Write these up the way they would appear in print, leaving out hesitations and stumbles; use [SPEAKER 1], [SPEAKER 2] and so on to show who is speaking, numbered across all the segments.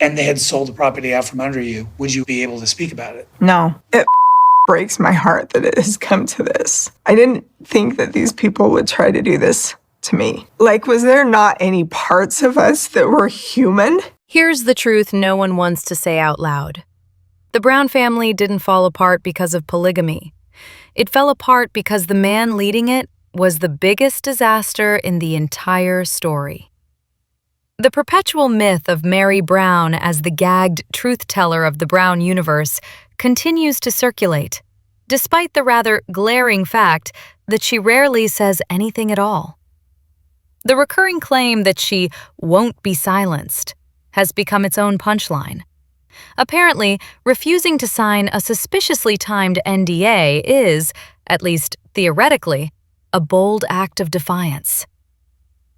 [SPEAKER 1] and they had sold the property out from under you, would you be able to speak about it?
[SPEAKER 2] No. It breaks my heart that it has come to this. I didn't think that these people would try to do this to me. Like, was there not any parts of us that were human?
[SPEAKER 3] Here's the truth no one wants to say out loud. The Brown family didn't fall apart because of polygamy. It fell apart because the man leading it was the biggest disaster in the entire story. The perpetual myth of Mary Brown as the gagged truth-teller of the Brown universe continues to circulate, despite the rather glaring fact that she rarely says anything at all. The recurring claim that she won't be silenced has become its own punchline. Apparently, refusing to sign a suspiciously timed NDA is, at least theoretically, a bold act of defiance.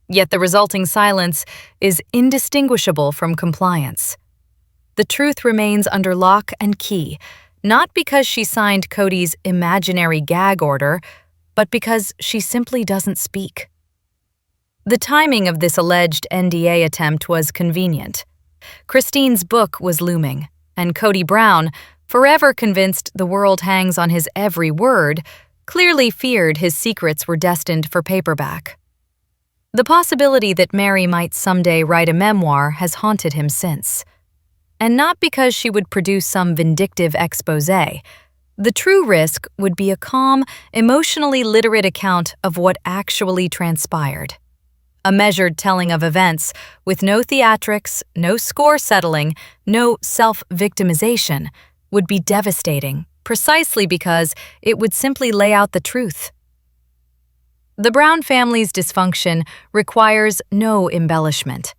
[SPEAKER 3] Yet the resulting silence is indistinguishable from compliance. The truth remains under lock and key, not because she signed KODY'S imaginary gag order, but because she simply doesn't speak. The timing of this alleged NDA attempt was convenient. Christine's book was looming, and KODY Brown, forever convinced the world hangs on his every word, clearly feared his secrets were destined for paperback. The possibility that Mary might someday write a memoir has haunted him since. And not because she would produce some vindictive exposé. The true risk would be a calm, emotionally literate account of what actually transpired. A measured telling of events, with no theatrics, no score settling, no self-victimization, would be devastating, precisely because it would simply lay out the truth. The Brown family's dysfunction requires no embellishment.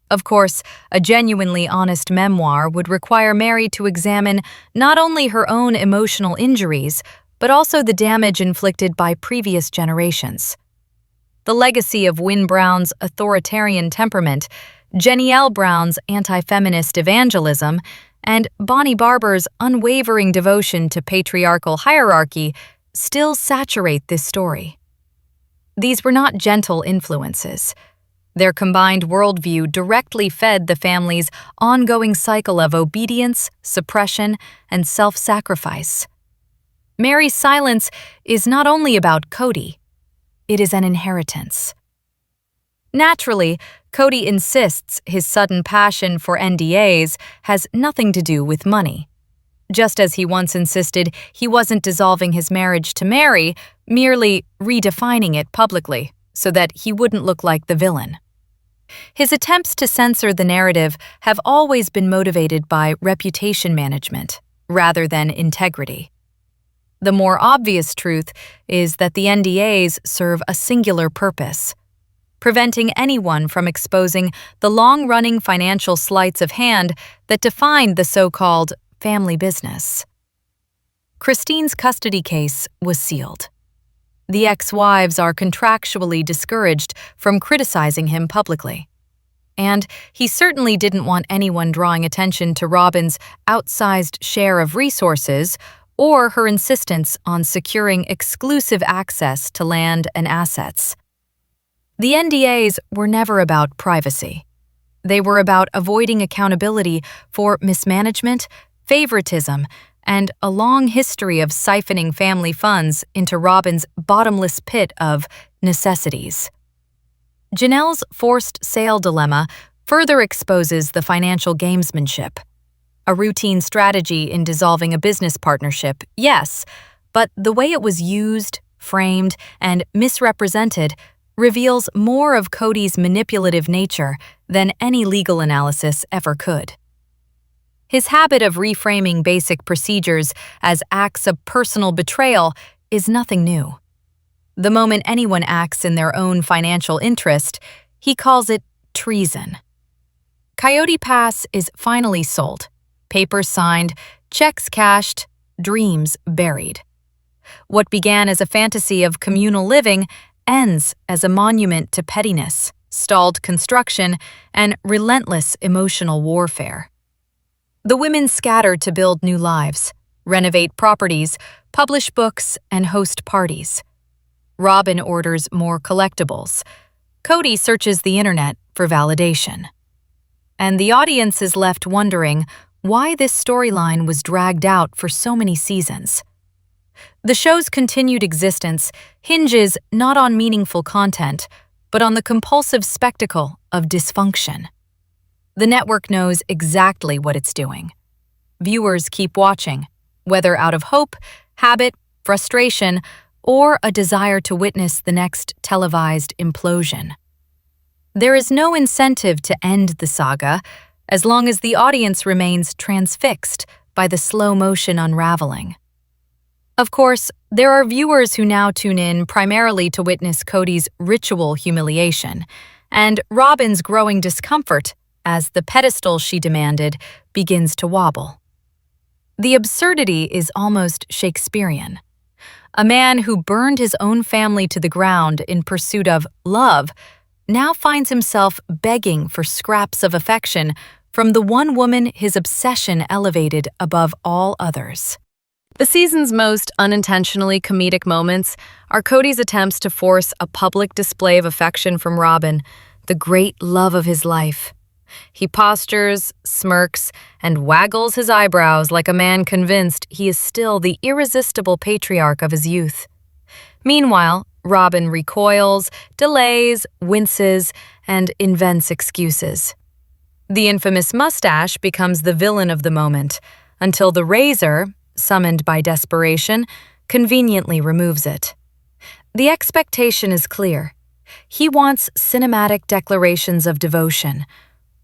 [SPEAKER 3] Of course, a genuinely honest memoir would require Mary to examine not only her own emotional injuries, but also the damage inflicted by previous generations. The legacy of Wynne Brown's authoritarian temperament, Jenny L. Brown's anti-feminist evangelism, and Bonnie Barber's unwavering devotion to patriarchal hierarchy still saturate this story. These were not gentle influences. Their combined worldview directly fed the family's ongoing cycle of obedience, suppression, and self-sacrifice. Mary's silence is not only about KODY, it is an inheritance. Naturally, KODY insists his sudden passion for NDAs has nothing to do with money. Just as he once insisted he wasn't dissolving his marriage to Mary, merely redefining it publicly so that he wouldn't look like the villain. His attempts to censor the narrative have always been motivated by reputation management, rather than integrity. The more obvious truth is that the NDAs serve a singular purpose: preventing anyone from exposing the long-running financial sleights of hand that defined the so-called family business. Christine's custody case was sealed. The ex-wives are contractually discouraged from criticizing him publicly. And he certainly didn't want anyone drawing attention to Robin's outsized share of resources or her insistence on securing exclusive access to land and assets. The NDAs were never about privacy. They were about avoiding accountability for mismanagement, favoritism, and a long history of siphoning family funds into Robin's bottomless pit of necessities. Janelle's forced sale dilemma further exposes the financial gamesmanship. A routine strategy in dissolving a business partnership, yes, but the way it was used, framed, and misrepresented reveals more of KODY'S manipulative nature than any legal analysis ever could. His habit of reframing basic procedures as acts of personal betrayal is nothing new. The moment anyone acts in their own financial interest, he calls it treason. Coyote Pass is finally sold. Papers signed, checks cashed, dreams buried. What began as a fantasy of communal living ends as a monument to pettiness, stalled construction, and relentless emotional warfare. The women scatter to build new lives, renovate properties, publish books, and host parties. Robin orders more collectibles. KODY searches the internet for validation. and the audience is left wondering why this storyline was dragged out for so many seasons. The show's continued existence hinges not on meaningful content, but on the compulsive spectacle of dysfunction. The network knows exactly what it's doing. Viewers keep watching, whether out of hope, habit, frustration, or a desire to witness the next televised implosion. There is no incentive to end the saga as long as the audience remains transfixed by the slow-motion unraveling. Of course, there are viewers who now tune in primarily to witness KODY'S ritual humiliation and Robin's growing discomfort as the pedestal she demanded begins to wobble. The absurdity is almost Shakespearean. A man who burned his own family to the ground in pursuit of love now finds himself begging for scraps of affection from the one woman his obsession elevated above all others. The season's most unintentionally comedic moments are KODY'S attempts to force a public display of affection from Robin, the great love of his life. He postures, smirks, and waggles his eyebrows like a man convinced he is still the irresistible patriarch of his youth. Meanwhile, Robin recoils, delays, winces, and invents excuses. The infamous mustache becomes the villain of the moment, until the razor, summoned by desperation, conveniently removes it. The expectation is clear. He wants cinematic declarations of devotion.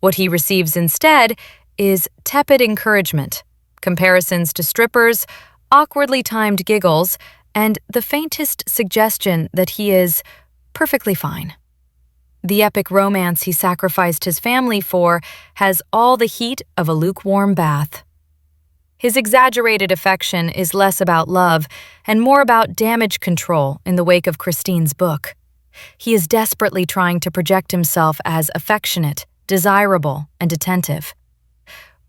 [SPEAKER 3] What he receives instead is tepid encouragement, comparisons to strippers, awkwardly timed giggles, and the faintest suggestion that he is perfectly fine. The epic romance he sacrificed his family for has all the heat of a lukewarm bath. His exaggerated affection is less about love and more about damage control in the wake of Christine's book. He is desperately trying to project himself as affectionate, desirable, and attentive.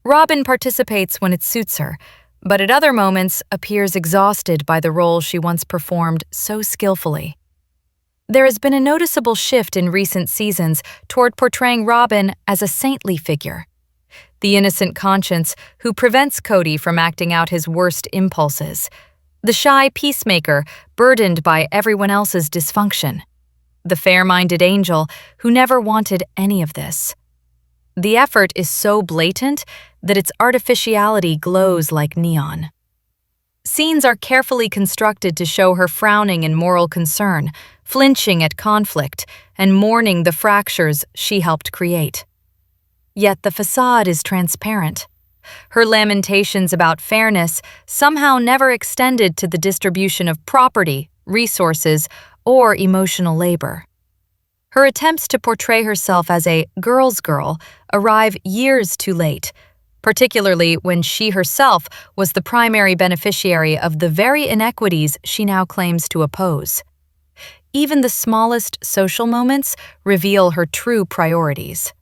[SPEAKER 3] Robin participates when it suits her, but at other moments appears exhausted by the role she once performed so skillfully. There has been a noticeable shift in recent seasons toward portraying Robin as a saintly figure, the innocent conscience who prevents KODY from acting out his worst impulses, the shy peacemaker burdened by everyone else's dysfunction, the fair-minded angel who never wanted any of this. The effort is so blatant that its artificiality glows like neon. Scenes are carefully constructed to show her frowning in moral concern, flinching at conflict, and mourning the fractures she helped create. Yet the facade is transparent. Her lamentations about fairness somehow never extended to the distribution of property, resources, or emotional labor. Her attempts to portray herself as a girl's girl arrive years too late, particularly when she herself was the primary beneficiary of the very inequities she now claims to oppose. Even the smallest social moments reveal her true priorities.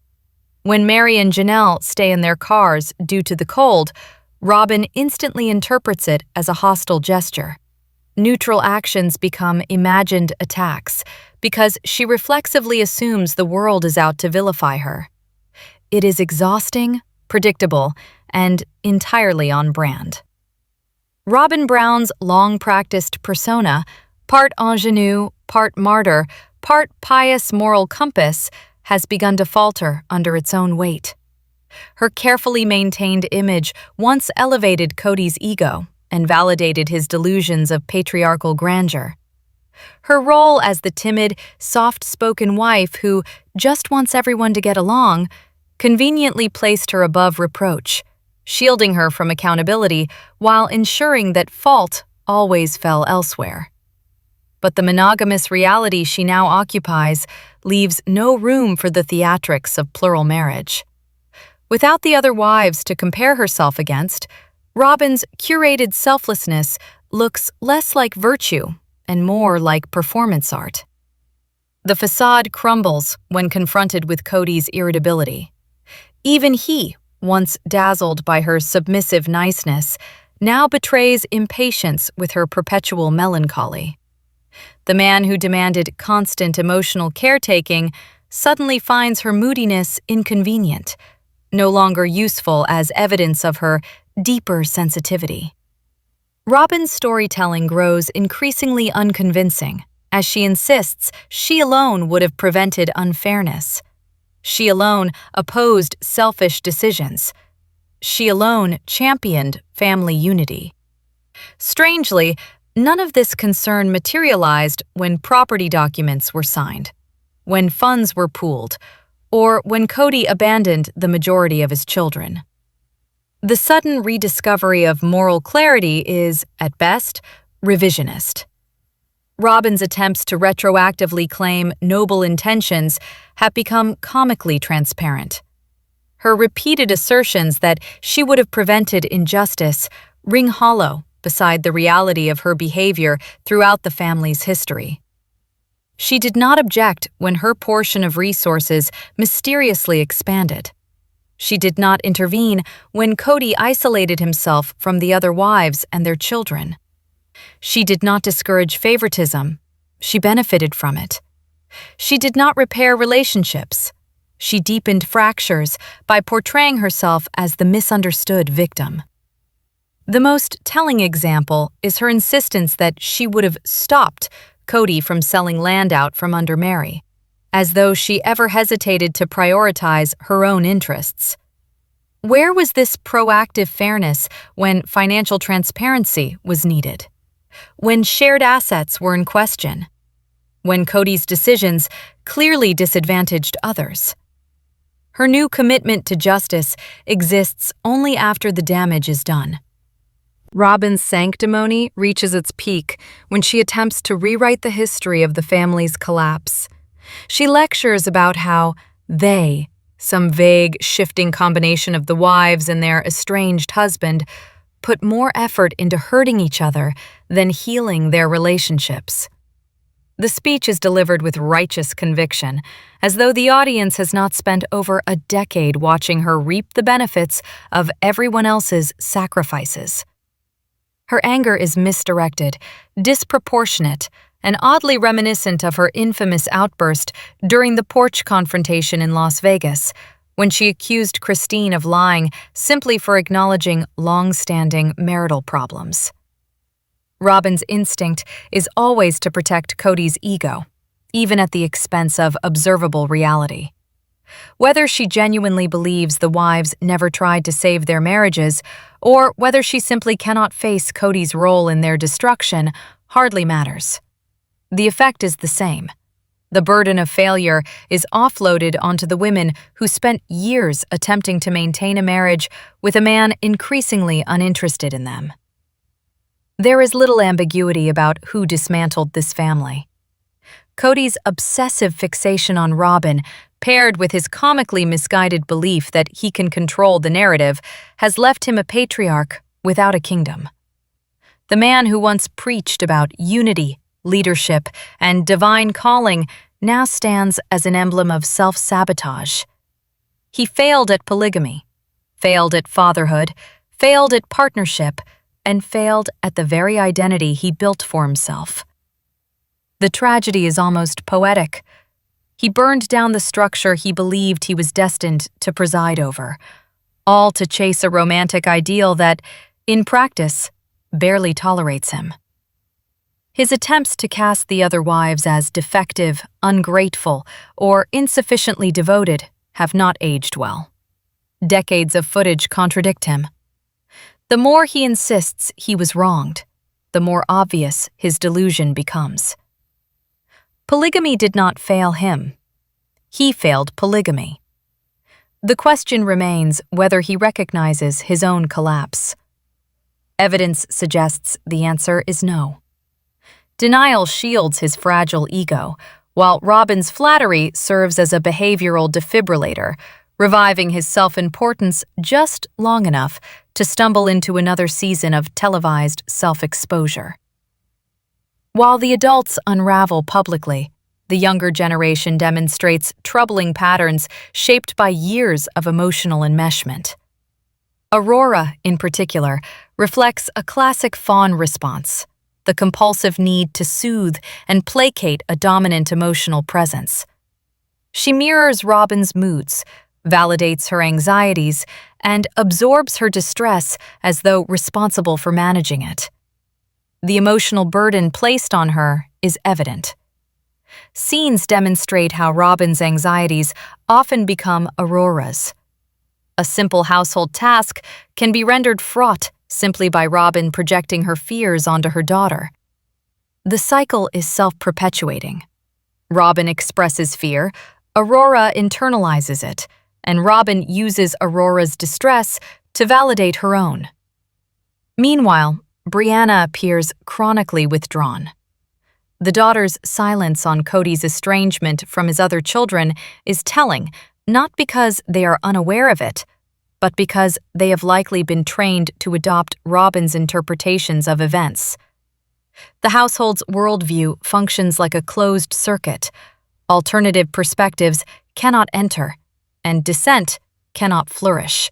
[SPEAKER 3] When Mary and Janelle stay in their cars due to the cold, Robin instantly interprets it as a hostile gesture. Neutral actions become imagined attacks because she reflexively assumes the world is out to vilify her. It is exhausting, predictable, and entirely on brand. Robin Brown's long-practiced persona, part ingenue, part martyr, part pious moral compass, has begun to falter under its own weight. Her carefully maintained image once elevated KODY'S ego and validated his delusions of patriarchal grandeur. Her role as the timid, soft-spoken wife who just wants everyone to get along conveniently placed her above reproach, shielding her from accountability while ensuring that fault always fell elsewhere. But the monogamous reality she now occupies leaves no room for the theatrics of plural marriage. Without the other wives to compare herself against, Robin's curated selflessness looks less like virtue and more like performance art. The facade crumbles when confronted with KODY'S irritability. Even he, once dazzled by her submissive niceness, now betrays impatience with her perpetual melancholy. The man who demanded constant emotional caretaking suddenly finds her moodiness inconvenient, no longer useful as evidence of her deeper sensitivity. Robin's storytelling grows increasingly unconvincing as she insists she alone would have prevented unfairness. She alone opposed selfish decisions. She alone championed family unity. Strangely, none of this concern materialized when property documents were signed, when funds were pooled, or when Kody abandoned the majority of his children. The sudden rediscovery of moral clarity is, at best, revisionist. Robin's attempts to retroactively claim noble intentions have become comically transparent. Her repeated assertions that she would have prevented injustice ring hollow beside the reality of her behavior throughout the family's history. She did not object when her portion of resources mysteriously expanded. She did not intervene when Kody isolated himself from the other wives and their children. She did not discourage favoritism. She benefited from it. She did not repair relationships. She deepened fractures by portraying herself as the misunderstood victim. The most telling example is her insistence that she would have stopped Kody from selling land out from under Mary, as though she ever hesitated to prioritize her own interests. Where was this proactive fairness when financial transparency was needed? When shared assets were in question? When Kody's decisions clearly disadvantaged others? Her new commitment to justice exists only after the damage is done. Robin's sanctimony reaches its peak when she attempts to rewrite the history of the family's collapse. She lectures about how they, some vague, shifting combination of the wives and their estranged husband, put more effort into hurting each other than healing their relationships. The speech is delivered with righteous conviction, as though the audience has not spent over a decade watching her reap the benefits of everyone else's sacrifices. Her anger is misdirected, disproportionate, and oddly reminiscent of her infamous outburst during the porch confrontation in Las Vegas, when she accused Christine of lying simply for acknowledging long-standing marital problems. Robin's instinct is always to protect Kody's ego, even at the expense of observable reality. Whether she genuinely believes the wives never tried to save their marriages, or whether she simply cannot face Kody's role in their destruction, hardly matters. The effect is the same. The burden of failure is offloaded onto the women who spent years attempting to maintain a marriage with a man increasingly uninterested in them. There is little ambiguity about who dismantled this family. Kody's obsessive fixation on Robin, paired with his comically misguided belief that he can control the narrative, has left him a patriarch without a kingdom. The man who once preached about unity, leadership, and divine calling now stands as an emblem of self-sabotage. He failed at polygamy, failed at fatherhood, failed at partnership, and failed at the very identity he built for himself. The tragedy is almost poetic. He burned down the structure he believed he was destined to preside over, all to chase a romantic ideal that, in practice, barely tolerates him. His attempts to cast the other wives as defective, ungrateful, or insufficiently devoted have not aged well. Decades of footage contradict him. The more he insists he was wronged, the more obvious his delusion becomes. Polygamy did not fail him. He failed polygamy. The question remains whether he recognizes his own collapse. Evidence suggests the answer is no. Denial shields his fragile ego, while Robin's flattery serves as a behavioral defibrillator, reviving his self-importance just long enough to stumble into another season of televised self-exposure. While the adults unravel publicly, the younger generation demonstrates troubling patterns shaped by years of emotional enmeshment. Aurora, in particular, reflects a classic fawn response, the compulsive need to soothe and placate a dominant emotional presence. She mirrors Robin's moods, validates her anxieties, and absorbs her distress as though responsible for managing it. The emotional burden placed on her is evident. Scenes demonstrate how Robin's anxieties often become Aurora's. A simple household task can be rendered fraught simply by Robin projecting her fears onto her daughter. The cycle is self-perpetuating. Robin expresses fear, Aurora internalizes it, and Robin uses Aurora's distress to validate her own. Meanwhile, Brianna appears chronically withdrawn. The daughter's silence on Kody's estrangement from his other children is telling, not because they are unaware of it, but because they have likely been trained to adopt Robin's interpretations of events. The household's worldview functions like a closed circuit. Alternative perspectives cannot enter, and dissent cannot flourish.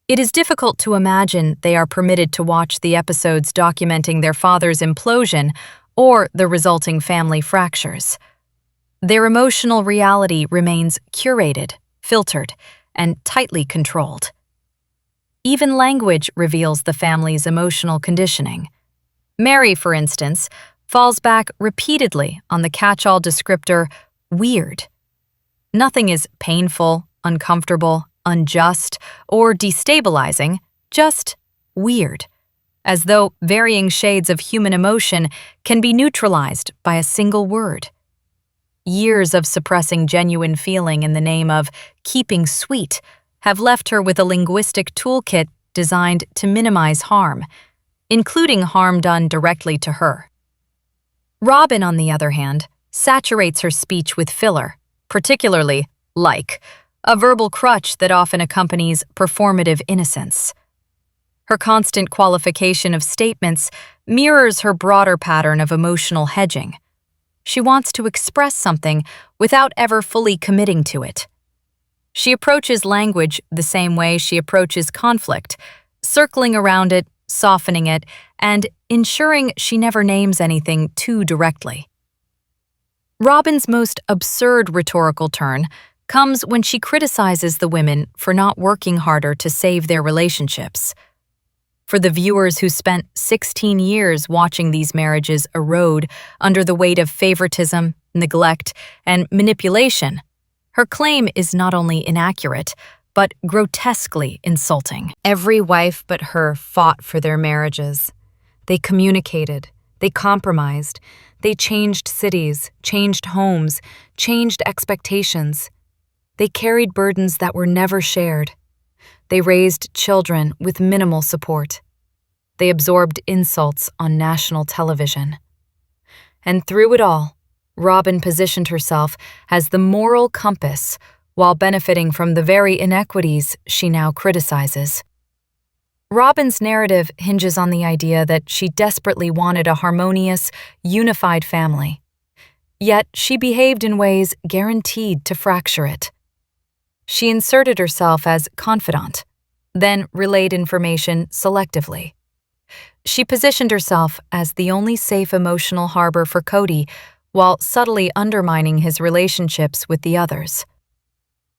[SPEAKER 3] It is difficult to imagine they are permitted to watch the episodes documenting their father's implosion or the resulting family fractures. Their emotional reality remains curated, filtered, and tightly controlled. Even language reveals the family's emotional conditioning. Mary, for instance, falls back repeatedly on the catch-all descriptor weird. Nothing is painful, uncomfortable, unjust, or destabilizing, just weird, as though varying shades of human emotion can be neutralized by a single word. Years of suppressing genuine feeling in the name of keeping sweet have left her with a linguistic toolkit designed to minimize harm, including harm done directly to her. Robin, on the other hand, saturates her speech with filler, particularly like, a verbal crutch that often accompanies performative innocence. Her constant qualification of statements mirrors her broader pattern of emotional hedging. She wants to express something without ever fully committing to it. She approaches language the same way she approaches conflict, circling around it, softening it, and ensuring she never names anything too directly. Robin's most absurd rhetorical turn comes when she criticizes the women for not working harder to save their relationships. For the viewers who spent 16 years watching these marriages erode under the weight of favoritism, neglect, and manipulation, her claim is not only inaccurate, but grotesquely insulting. Every wife but her fought for their marriages. They communicated, they compromised, they changed cities, changed homes, changed expectations. They carried burdens that were never shared. They raised children with minimal support. They absorbed insults on national television. And through it all, Robin positioned herself as the moral compass while benefiting from the very inequities she now criticizes. Robin's narrative hinges on the idea that she desperately wanted a harmonious, unified family. Yet she behaved in ways guaranteed to fracture it. She inserted herself as confidant, then relayed information selectively. She positioned herself as the only safe emotional harbor for Kody while subtly undermining his relationships with the others.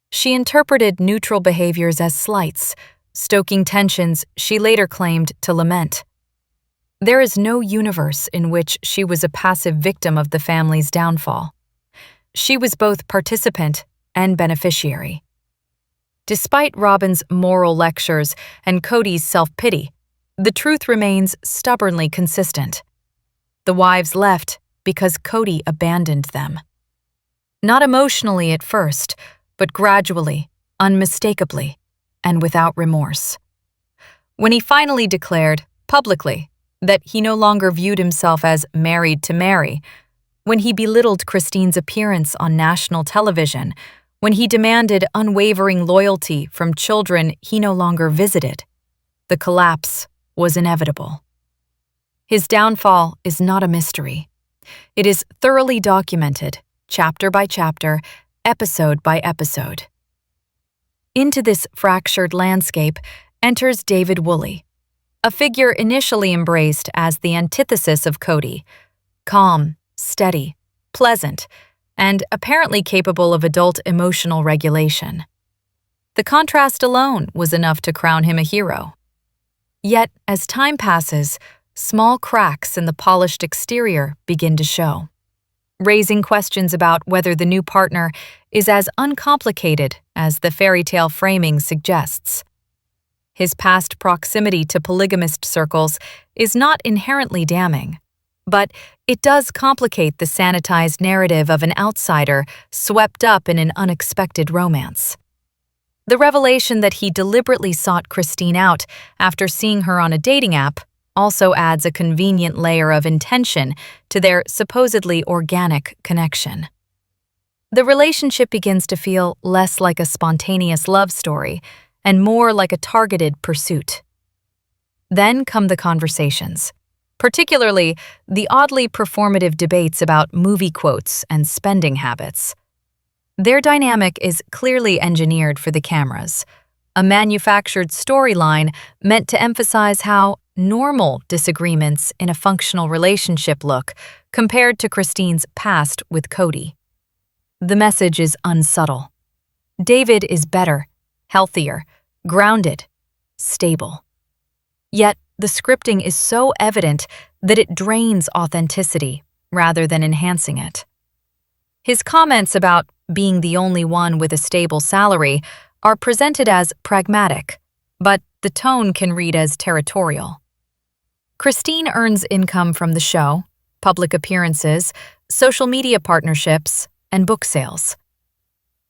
[SPEAKER 3] She interpreted neutral behaviors as slights, stoking tensions she later claimed to lament. There is no universe in which she was a passive victim of the family's downfall. She was both participant and beneficiary. Despite Robin's moral lectures and Kody's self-pity, the truth remains stubbornly consistent. The wives left because Kody abandoned them. Not emotionally at first, but gradually, unmistakably, and without remorse. When he finally declared, publicly, that he no longer viewed himself as married to Mary, when he belittled Christine's appearance on national television, when he demanded unwavering loyalty from children he no longer visited, the collapse was inevitable. His downfall is not a mystery. It is thoroughly documented, chapter by chapter, episode by episode. Into this fractured landscape enters David Woolley, a figure initially embraced as the antithesis of Kody, calm, steady, pleasant, and apparently capable of adult emotional regulation. The contrast alone was enough to crown him a hero. Yet, as time passes, small cracks in the polished exterior begin to show, raising questions about whether the new partner is as uncomplicated as the fairy tale framing suggests. His past proximity to polygamist circles is not inherently damning, but it does complicate the sanitized narrative of an outsider swept up in an unexpected romance. The revelation that he deliberately sought Christine out after seeing her on a dating app also adds a convenient layer of intention to their supposedly organic connection. The relationship begins to feel less like a spontaneous love story and more like a targeted pursuit. Then come the conversations, particularly the oddly performative debates about movie quotes and spending habits. Their dynamic is clearly engineered for the cameras, a manufactured storyline meant to emphasize how normal disagreements in a functional relationship look compared to Christine's past with Kody. The message is unsubtle. David is better, healthier, grounded, stable. Yet, the scripting is so evident that it drains authenticity rather than enhancing it. His comments about being the only one with a stable salary are presented as pragmatic, but the tone can read as territorial. Christine earns income from the show, public appearances, social media partnerships, and book sales.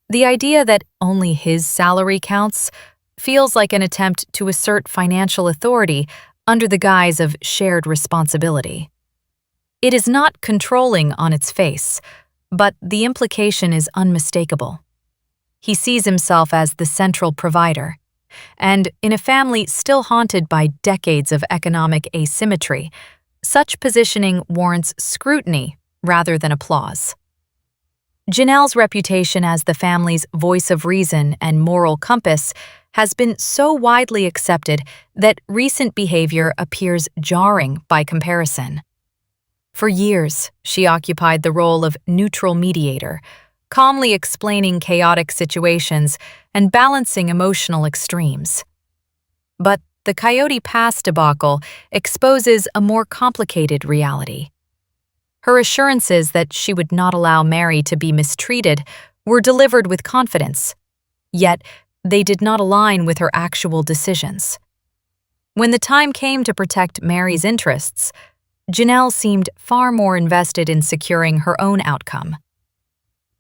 [SPEAKER 3] The idea that only his salary counts feels like an attempt to assert financial authority under the guise of shared responsibility. It is not controlling on its face, but the implication is unmistakable. He sees himself as the central provider, and in a family still haunted by decades of economic asymmetry, such positioning warrants scrutiny rather than applause. Janelle's reputation as the family's voice of reason and moral compass has been so widely accepted that recent behavior appears jarring by comparison. For years, she occupied the role of neutral mediator, calmly explaining chaotic situations and balancing emotional extremes. But the Coyote Pass debacle exposes a more complicated reality. Her assurances that she would not allow Mary to be mistreated were delivered with confidence, yet they did not align with her actual decisions. When the time came to protect Mary's interests, Janelle seemed far more invested in securing her own outcome.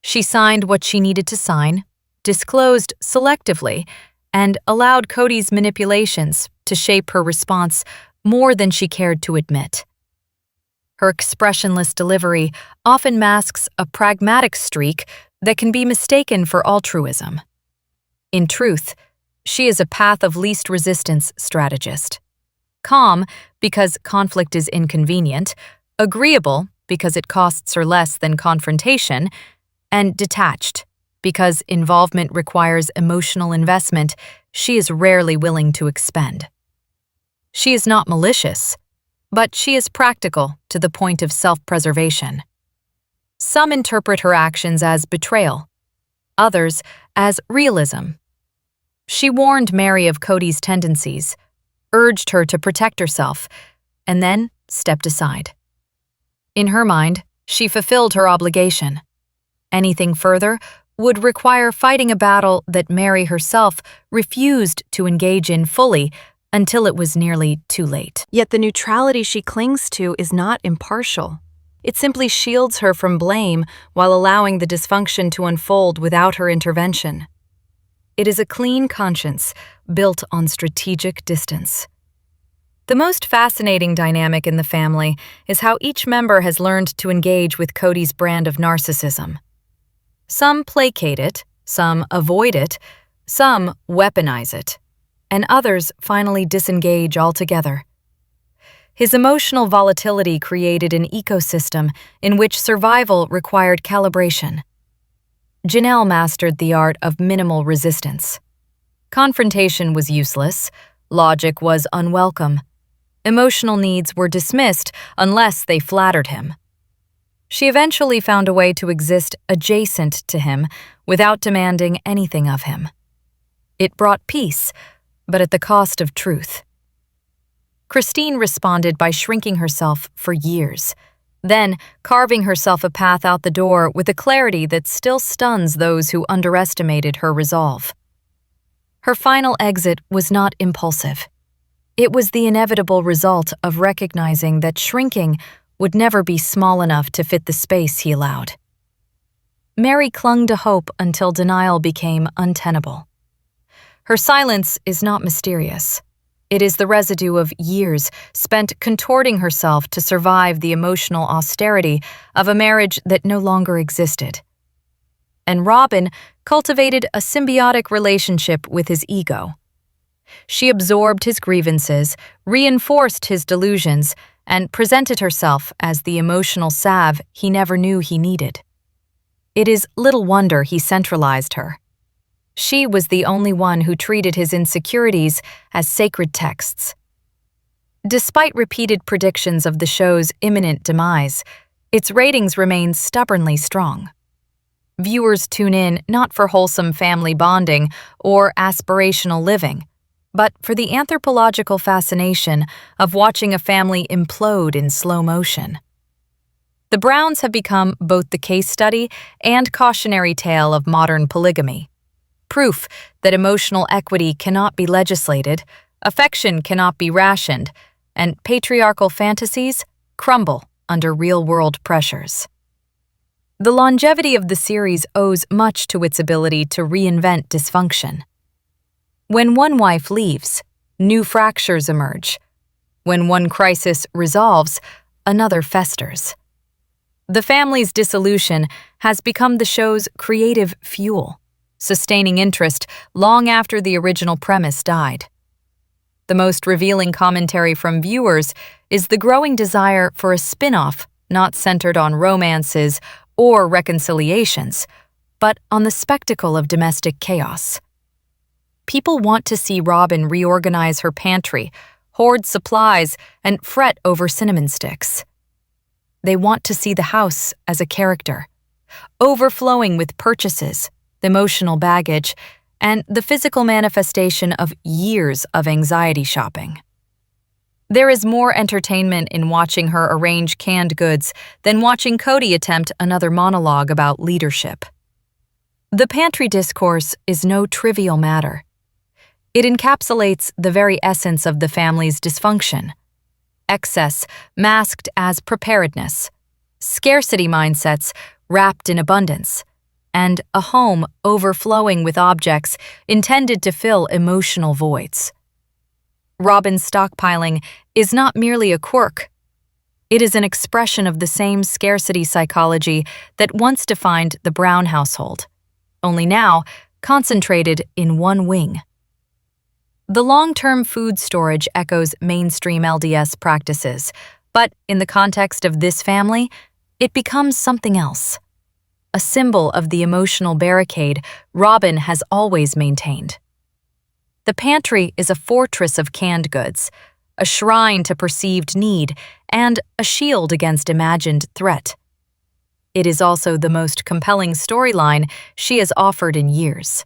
[SPEAKER 3] She signed what she needed to sign, disclosed selectively, and allowed Kody's manipulations to shape her response more than she cared to admit. Her expressionless delivery often masks a pragmatic streak that can be mistaken for altruism. In truth, she is a path of least resistance strategist. Calm because conflict is inconvenient, agreeable because it costs her less than confrontation, and detached because involvement requires emotional investment she is rarely willing to expend. She is not malicious, but she is practical to the point of self-preservation. Some interpret her actions as betrayal, others as realism. She warned Mary of Kody's tendencies, urged her to protect herself, and then stepped aside. In her mind, she fulfilled her obligation. Anything further would require fighting a battle that Mary herself refused to engage in fully until it was nearly too late. Yet the neutrality she clings to is not impartial. It simply shields her from blame while allowing the dysfunction to unfold without her intervention. It is a clean conscience built on strategic distance. The most fascinating dynamic in the family is how each member has learned to engage with Kody's brand of narcissism. Some placate it, some avoid it, some weaponize it, and others finally disengage altogether. His emotional volatility created an ecosystem in which survival required calibration. Janelle mastered the art of minimal resistance. Confrontation was useless, logic was unwelcome. Emotional needs were dismissed unless they flattered him. She eventually found a way to exist adjacent to him without demanding anything of him. It brought peace, but at the cost of truth. Christine responded by shrinking herself for years, then carving herself a path out the door with a clarity that still stuns those who underestimated her resolve. Her final exit was not impulsive. It was the inevitable result of recognizing that shrinking would never be small enough to fit the space he allowed. Mary clung to hope until denial became untenable. Her silence is not mysterious. It is the residue of years spent contorting herself to survive the emotional austerity of a marriage that no longer existed. And Robin cultivated a symbiotic relationship with his ego. She absorbed his grievances, reinforced his delusions, and presented herself as the emotional salve he never knew he needed. It is little wonder he centralized her. She was the only one who treated his insecurities as sacred texts. Despite repeated predictions of the show's imminent demise, its ratings remain stubbornly strong. Viewers tune in not for wholesome family bonding or aspirational living, but for the anthropological fascination of watching a family implode in slow motion. The Browns have become both the case study and cautionary tale of modern polygamy. Proof that emotional equity cannot be legislated, affection cannot be rationed, and patriarchal fantasies crumble under real-world pressures. The longevity of the series owes much to its ability to reinvent dysfunction. When one wife leaves, new fractures emerge. When one crisis resolves, another festers. The family's dissolution has become the show's creative fuel, sustaining interest long after the original premise died. The most revealing commentary from viewers is the growing desire for a spin-off not centered on romances or reconciliations, but on the spectacle of domestic chaos. People want to see Robin reorganize her pantry, hoard supplies, and fret over cinnamon sticks. They want to see the house as a character, overflowing with purchases, emotional baggage, and the physical manifestation of years of anxiety shopping. There is more entertainment in watching her arrange canned goods than watching Kody attempt another monologue about leadership. The pantry discourse is no trivial matter. It encapsulates the very essence of the family's dysfunction. Excess masked as preparedness, scarcity mindsets wrapped in abundance, and a home overflowing with objects intended to fill emotional voids. Robin's stockpiling is not merely a quirk. It is an expression of the same scarcity psychology that once defined the Brown household, only now concentrated in one wing. The long-term food storage echoes mainstream LDS practices, but in the context of this family, it becomes something else. A symbol of the emotional barricade Robin has always maintained. The pantry is a fortress of canned goods, a shrine to perceived need, and a shield against imagined threat. It is also the most compelling storyline she has offered in years.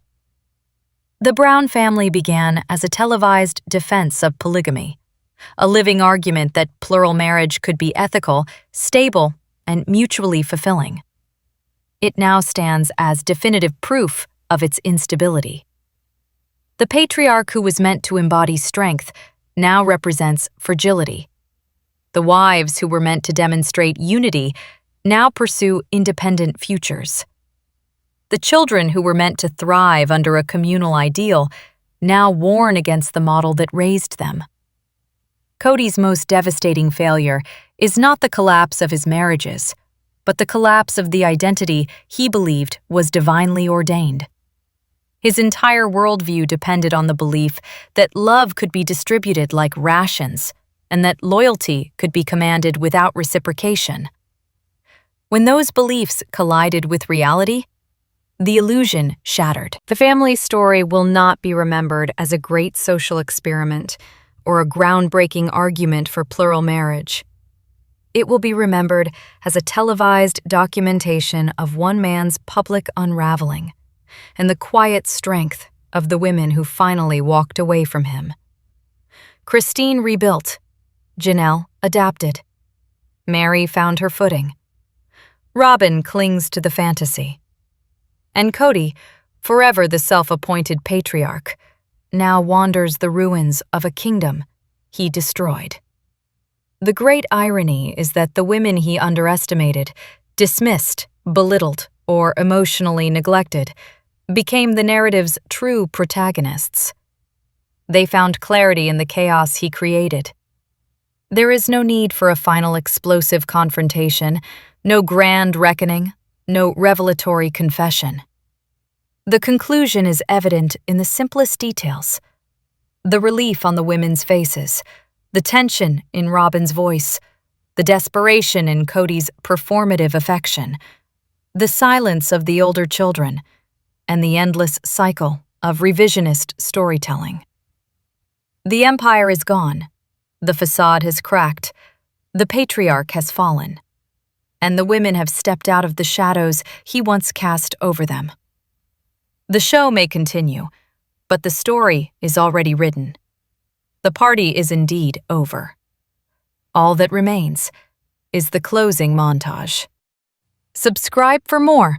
[SPEAKER 3] The Brown family began as a televised defense of polygamy, a living argument that plural marriage could be ethical, stable, and mutually fulfilling. It now stands as definitive proof of its instability. The patriarch who was meant to embody strength now represents fragility. The wives who were meant to demonstrate unity now pursue independent futures. The children who were meant to thrive under a communal ideal now warn against the model that raised them. Kody's most devastating failure is not the collapse of his marriages, but the collapse of the identity he believed was divinely ordained. His entire worldview depended on the belief that love could be distributed like rations and that loyalty could be commanded without reciprocation. When those beliefs collided with reality, the illusion shattered. The family story will not be remembered as a great social experiment or a groundbreaking argument for plural marriage. It will be remembered as a televised documentation of one man's public unraveling and the quiet strength of the women who finally walked away from him. Christine rebuilt. Janelle adapted. Mary found her footing. Robin clings to the fantasy. And Kody, forever the self-appointed patriarch, now wanders the ruins of a kingdom he destroyed. The great irony is that the women he underestimated, dismissed, belittled, or emotionally neglected became the narrative's true protagonists. They found clarity in the chaos he created. There is no need for a final explosive confrontation, no grand reckoning, no revelatory confession. The conclusion is evident in the simplest details. The relief on the women's faces, the tension in Robin's voice, the desperation in Kody's performative affection, the silence of the older children, and the endless cycle of revisionist storytelling. The empire is gone, the facade has cracked, the patriarch has fallen, and the women have stepped out of the shadows he once cast over them. The show may continue, but the story is already written. The party is indeed over. All that remains is the closing montage. Subscribe for more.